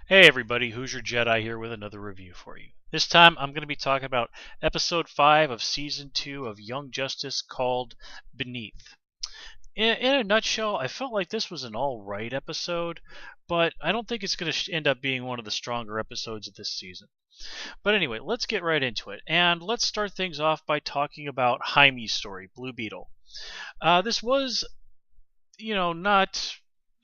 Hey everybody, Hoosier Jedi here with another review for you. This time I'm going to be talking about episode 5 of season 2 of Young Justice called Beneath. In a nutshell, I felt like this was an alright episode, but I don't think it's going to end up being one of the stronger episodes of this season. But anyway, let's get right into it, and let's start things off by talking about Jaime's story, Blue Beetle. This was,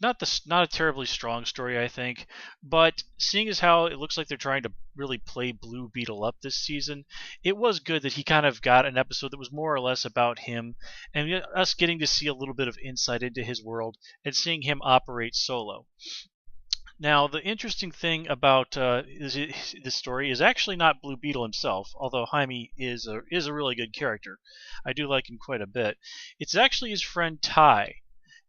not a terribly strong story, I think, but seeing as how it looks like they're trying to really play Blue Beetle up this season, it was good that he kind of got an episode that was more or less about him, and us getting to see a little bit of insight into his world and seeing him operate solo. Now, the interesting thing about this story is actually not Blue Beetle himself, although Jaime is a really good character. I do like him quite a bit. It's actually his friend Ty.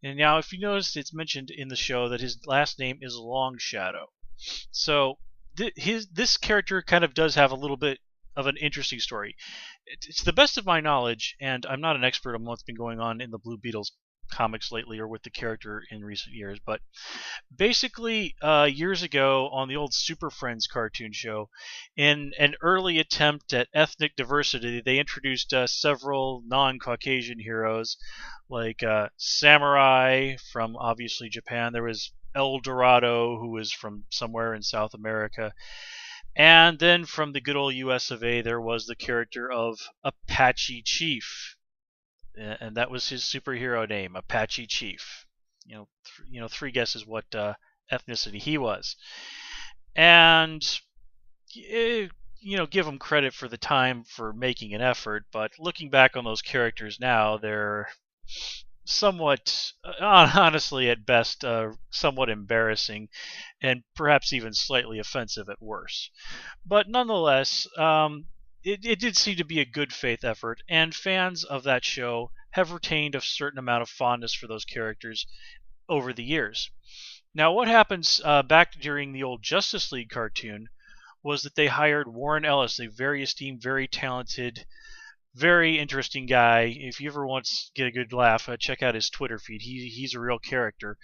And now, if you notice, it's mentioned in the show that his last name is Long Shadow. So this character kind of does have a little bit of an interesting story. It's the best of my knowledge, and I'm not an expert on what's been going on in the Blue Beetles comics lately or with the character in recent years, but basically years ago on the old Super Friends cartoon show, in an early attempt at ethnic diversity, they introduced several non-Caucasian heroes like Samurai from obviously Japan. There was El Dorado, who was from somewhere in South America. And then from the good old US of A, there was the character of Apache Chief. And that was his superhero name, Apache Chief. Three guesses what ethnicity he was. And give them credit for the time for making an effort, but looking back on those characters now, they're somewhat, honestly at best, somewhat embarrassing, and perhaps even slightly offensive at worst. But nonetheless, it did seem to be a good faith effort, and fans of that show have retained a certain amount of fondness for those characters over the years. Now, what happens back during the old Justice League cartoon was that they hired Warren Ellis, a very esteemed, very talented, very interesting guy. If you ever want to get a good laugh, check out his Twitter feed. He's a real character.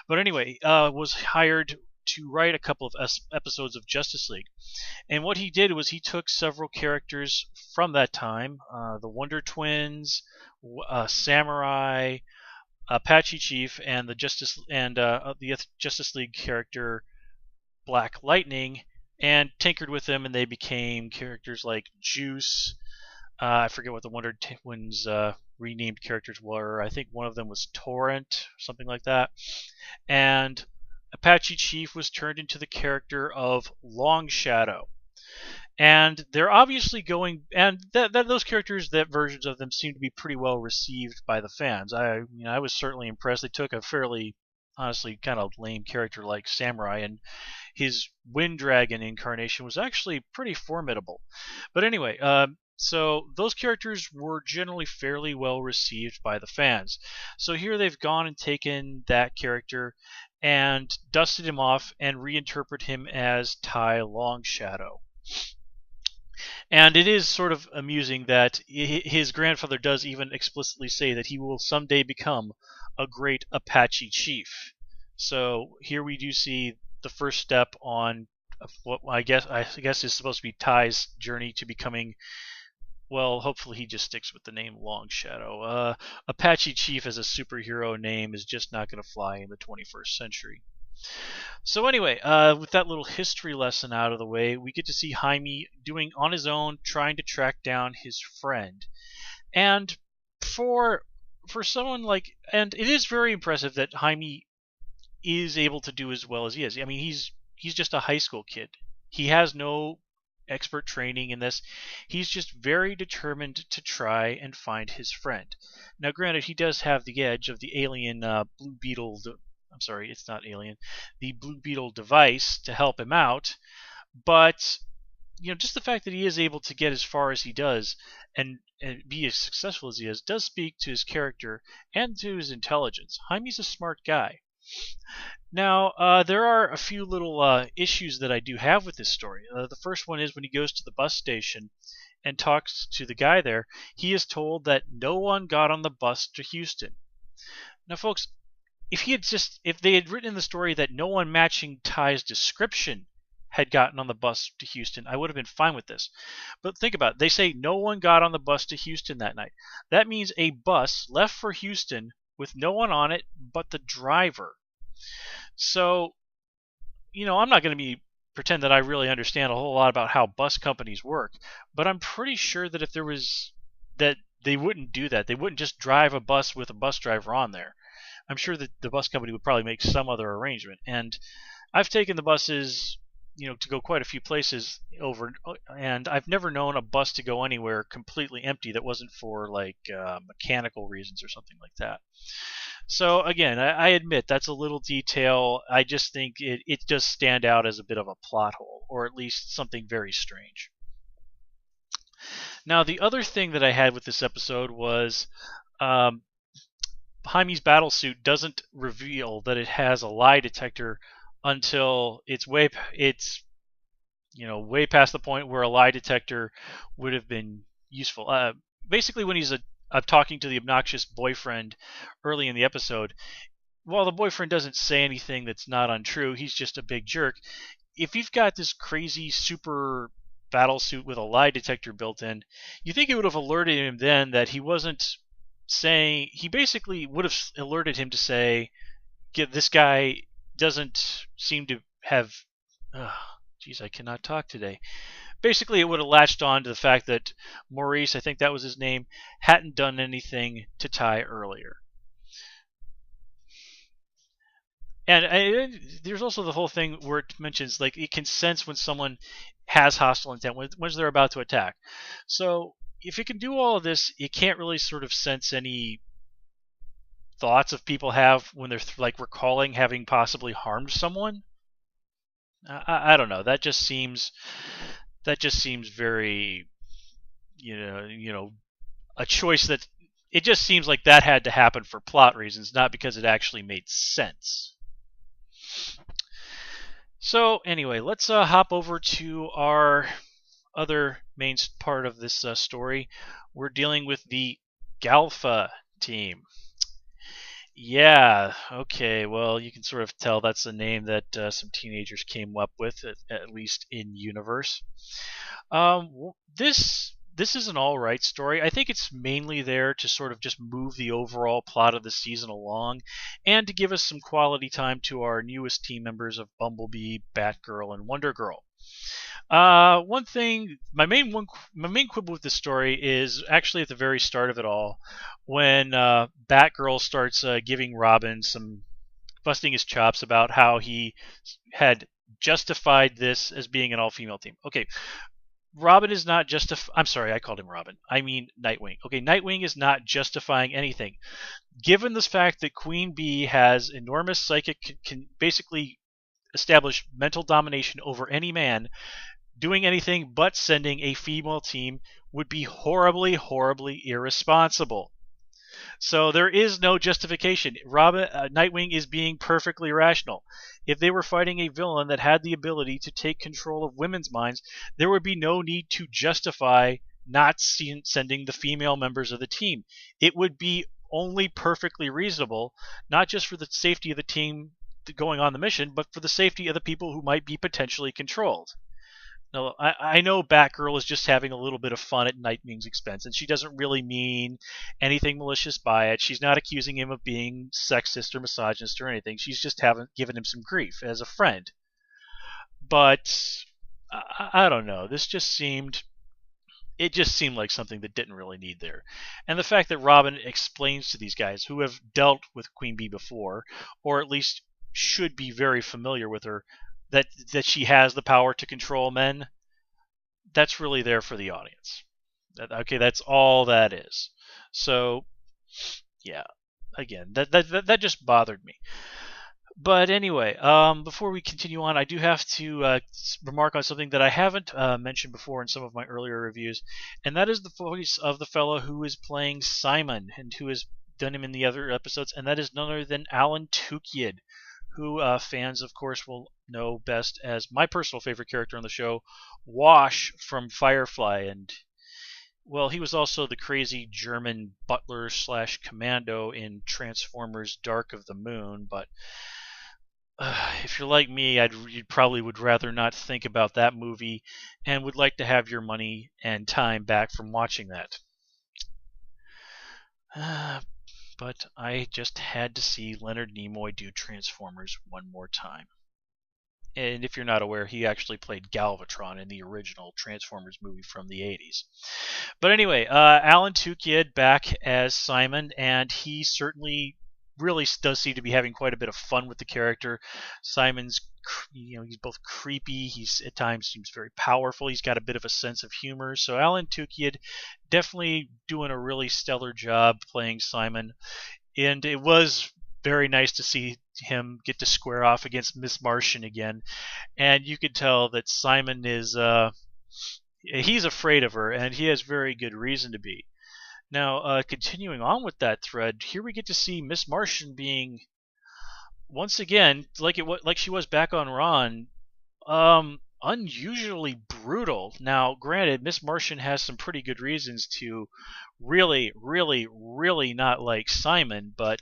But anyway, was hired to write a couple of episodes of Justice League. And what he did was he took several characters from that time, the Wonder Twins, Samurai, Apache Chief, and the Justice League character Black Lightning, and tinkered with them, and they became characters like Juice. I forget what the Wonder Twins renamed characters were. I think one of them was Torrent, something like that. And Apache Chief was turned into the character of Long Shadow. And they're obviously going, and those characters, that versions of them seem to be pretty well received by the fans. I was certainly impressed. They took a fairly, honestly, kind of lame character like Samurai, and his Wind Dragon incarnation was actually pretty formidable. But anyway, so those characters were generally fairly well received by the fans. So here they've gone and taken that character and dusted him off and reinterpret him as Ty Longshadow. And it is sort of amusing that his grandfather does even explicitly say that he will someday become a great Apache chief. So here we do see the first step on what I guess is supposed to be Ty's journey to becoming, well, hopefully he just sticks with the name Long Shadow. Apache Chief as a superhero name is just not going to fly in the 21st century. So anyway, with that little history lesson out of the way, we get to see Jaime doing on his own, trying to track down his friend. And for someone like, and it is very impressive that Jaime is able to do as well as he is. I mean, he's just a high school kid. He has no expert training in this. He's just very determined to try and find his friend. Now, granted, he does have the edge of the alien Blue Beetle. I'm sorry, it's not alien. The Blue Beetle device to help him out, but just the fact that he is able to get as far as he does and be as successful as he is does speak to his character and to his intelligence. Jaime's a smart guy. Now, there are a few little issues that I do have with this story. The first one is when he goes to the bus station and talks to the guy there, he is told that no one got on the bus to Houston. Now, folks, if they had written in the story that no one matching Ty's description had gotten on the bus to Houston, I would have been fine with this. But think about it. They say no one got on the bus to Houston that night. That means a bus left for Houston with no one on it but the driver. So, I'm not going to pretend that I really understand a whole lot about how bus companies work, but I'm pretty sure that if there was that they wouldn't do that. They wouldn't just drive a bus with a bus driver on there. I'm sure that the bus company would probably make some other arrangement. And I've taken the buses, to go quite a few places over, and I've never known a bus to go anywhere completely empty that wasn't for like mechanical reasons or something like that. So again, I admit that's a little detail. I just think it does stand out as a bit of a plot hole, or at least something very strange. Now, the other thing that I had with this episode was Jaime's battlesuit doesn't reveal that it has a lie detector until it's way past the point where a lie detector would have been useful. Basically, when he's talking to the obnoxious boyfriend early in the episode, while the boyfriend doesn't say anything that's not untrue, he's just a big jerk. If you've got this crazy super battle suit with a lie detector built in, you think it would have alerted him then that he wasn't saying. He basically would have alerted him to say, this guy doesn't seem to have. Geez, I cannot talk today. Basically, it would have latched on to the fact that Maurice, I think that was his name, hadn't done anything to Ty earlier. And there's also the whole thing where it mentions, like, it can sense when someone has hostile intent, when they're about to attack. So if it can do all of this, it can't really sort of sense any thoughts of people have when they're like recalling having possibly harmed someone. I don't know. That just seems very, a choice that it just seems like that had to happen for plot reasons, not because it actually made sense. So anyway, let's hop over to our other main part of this story. We're dealing with the Galfa team. Yeah, okay, well, you can sort of tell that's a name that some teenagers came up with, at least in universe. This is an alright story. I think it's mainly there to sort of just move the overall plot of the season along, and to give us some quality time to our newest team members of Bumblebee, Batgirl, and Wonder Girl. One thing, my main quibble with this story is actually at the very start of it all, when Batgirl starts giving Robin some busting his chops about how he had justified this as being an all-female team. Okay, Robin is not I'm sorry, I called him Robin. I mean Nightwing. Okay, Nightwing is not justifying anything. Given the fact that Queen Bee has enormous psychic, can basically establish mental domination over any man, doing anything but sending a female team would be horribly, horribly irresponsible. So there is no justification. Nightwing is being perfectly rational. If they were fighting a villain that had the ability to take control of women's minds, there would be no need to justify not sending the female members of the team. It would be only perfectly reasonable, not just for the safety of the team going on the mission, but for the safety of the people who might be potentially controlled. Now, I know Batgirl is just having a little bit of fun at Nightwing's expense, and she doesn't really mean anything malicious by it. She's not accusing him of being sexist or misogynist or anything. She's just given him some grief as a friend. But I don't know. It just seemed like something that didn't really need there. And the fact that Robin explains to these guys who have dealt with Queen Bee before, or at least should be very familiar with her, that she has the power to control men, that's really there for the audience. Okay, that's all that is. So, yeah, again, that just bothered me. But anyway, before we continue on, I do have to remark on something that I haven't mentioned before in some of my earlier reviews, and that is the voice of the fellow who is playing Simon and who has done him in the other episodes, and that is none other than Alan Tukyed, who fans, of course, will know best as my personal favorite character on the show, Wash from Firefly. And Well, he was also the crazy German butler slash commando in Transformers: Dark of the Moon. But if you're like me, you probably would rather not think about that movie, and would like to have your money and time back from watching that. But I just had to see Leonard Nimoy do Transformers one more time. And if you're not aware, he actually played Galvatron in the original Transformers movie from the 80s. But anyway, Alan Tudyk back as Simon, and he certainly really does seem to be having quite a bit of fun with the character. Simon's, he's both creepy. He's at times seems very powerful. He's got a bit of a sense of humor. So Alan Tudyk definitely doing a really stellar job playing Simon, and it was very nice to see him get to square off against Miss Martian again. And you could tell that Simon is he's afraid of her, and he has very good reason to be. Now, continuing on with that thread, here we get to see Miss Martian being once again like she was back on Ron, unusually brutal. Now, granted, Miss Martian has some pretty good reasons to really, really, really not like Simon, but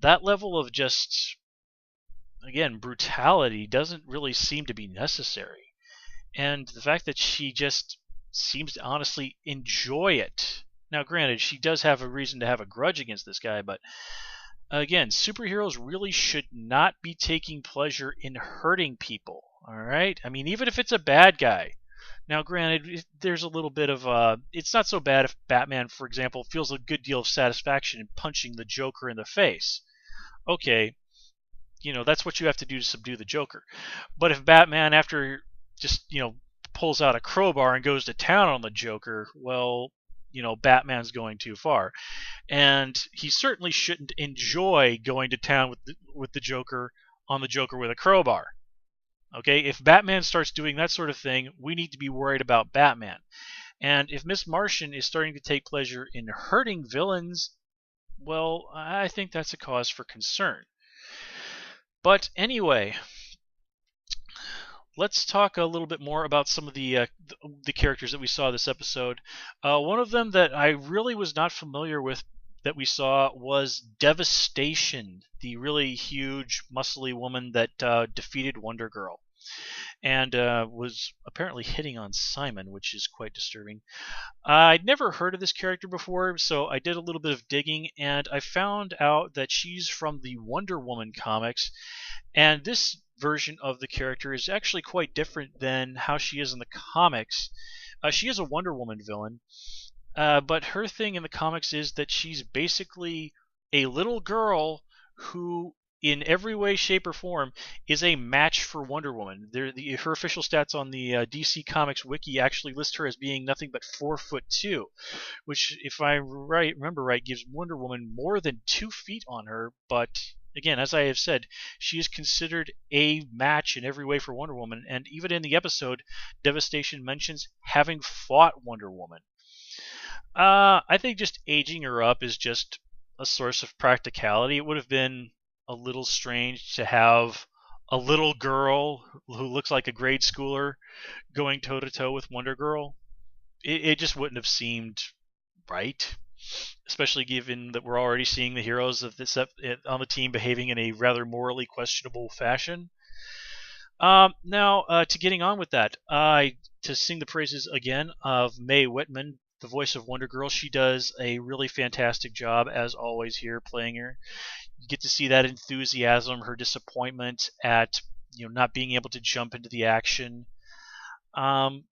that level of just, again, brutality doesn't really seem to be necessary. And the fact that she just seems to honestly enjoy it. Now, granted, she does have a reason to have a grudge against this guy, but again, superheroes really should not be taking pleasure in hurting people. All right? I mean, even if it's a bad guy. Now, granted, there's a little bit of it's not so bad if Batman, for example, feels a good deal of satisfaction in punching the Joker in the face. Okay, that's what you have to do to subdue the Joker. But if Batman, after just pulls out a crowbar and goes to town on the Joker, well, Batman's going too far, and he certainly shouldn't enjoy going to town with the Joker on the Joker with a crowbar. Okay, if Batman starts doing that sort of thing, we need to be worried about Batman. And if Miss Martian is starting to take pleasure in hurting villains, well, I think that's a cause for concern. But anyway, let's talk a little bit more about some of the characters that we saw this episode. One of them that I really was not familiar with that we saw was Devastation, the really huge, muscly woman that defeated Wonder Girl, and was apparently hitting on Simon, which is quite disturbing. I'd never heard of this character before, so I did a little bit of digging, and I found out that she's from the Wonder Woman comics, and this version of the character is actually quite different than how she is in the comics. She is a Wonder Woman villain, but her thing in the comics is that she's basically a little girl who, in every way, shape, or form, is a match for Wonder Woman. Her official stats on the DC Comics wiki actually list her as being nothing but 4'2", which, if I remember right, gives Wonder Woman more than 2 feet on her. But again, as I have said, she is considered a match in every way for Wonder Woman, and even in the episode, Devastation mentions having fought Wonder Woman. I think just aging her up is just a source of practicality. It would have been a little strange to have a little girl who looks like a grade schooler going toe-to-toe with Wonder Girl. It just wouldn't have seemed right, especially given that we're already seeing the heroes of this on the team behaving in a rather morally questionable fashion. Now, to getting on with that, to sing the praises again of Mae Whitman, the voice of Wonder Girl. She does a really fantastic job, as always, here playing her. You get to see that enthusiasm, her disappointment at not being able to jump into the action. And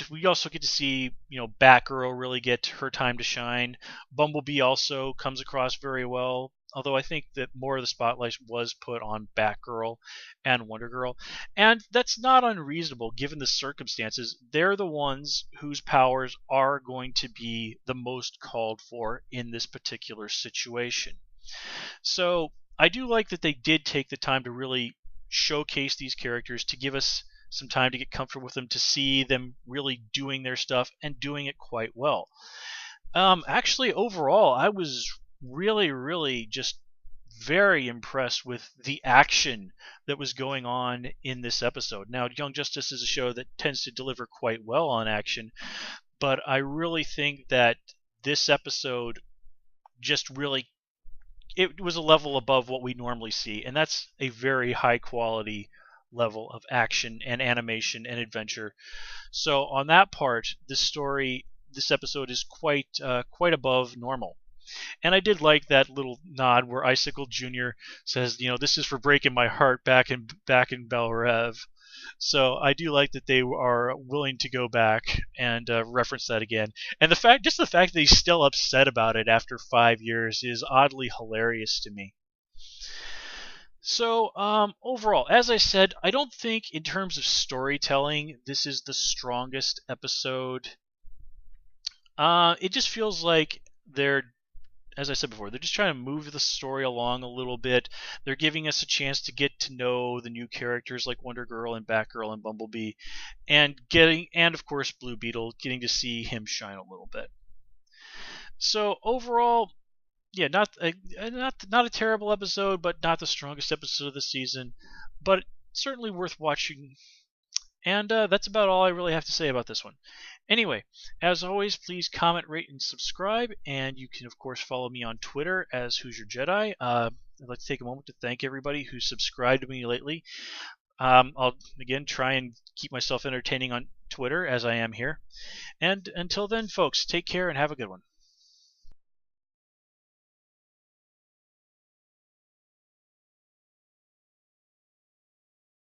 we also get to see, Batgirl really get her time to shine. Bumblebee also comes across very well, although I think that more of the spotlight was put on Batgirl and Wonder Girl. And that's not unreasonable given the circumstances. They're the ones whose powers are going to be the most called for in this particular situation. So I do like that they did take the time to really showcase these characters, to give us some time to get comfortable with them, to see them really doing their stuff and doing it quite well. Actually, overall, I was really, really just very impressed with the action that was going on in this episode. Now, Young Justice is a show that tends to deliver quite well on action, but I really think that this episode just really, it was a level above what we normally see, and that's a very high quality level of action and animation and adventure. So on that part, this episode is quite above normal. And I did like that little nod where Icicle Jr. says, this is for breaking my heart back in Belrev. So I do like that they are willing to go back and reference that again. And just the fact that he's still upset about it after 5 years is oddly hilarious to me. So overall, as I said, I don't think in terms of storytelling this is the strongest episode. It just feels like as I said before, they're just trying to move the story along a little bit. They're giving us a chance to get to know the new characters like Wonder Girl and Batgirl and Bumblebee, and of course Blue Beetle, getting to see him shine a little bit. So overall, yeah, not a terrible episode, but not the strongest episode of the season, but certainly worth watching. And that's about all I really have to say about this one. Anyway, as always, please comment, rate, and subscribe. And you can, of course, follow me on Twitter as Who's Your Jedi. I'd like to take a moment to thank everybody who's subscribed to me lately. I'll, again, try and keep myself entertaining on Twitter as I am here. And until then, folks, take care and have a good one.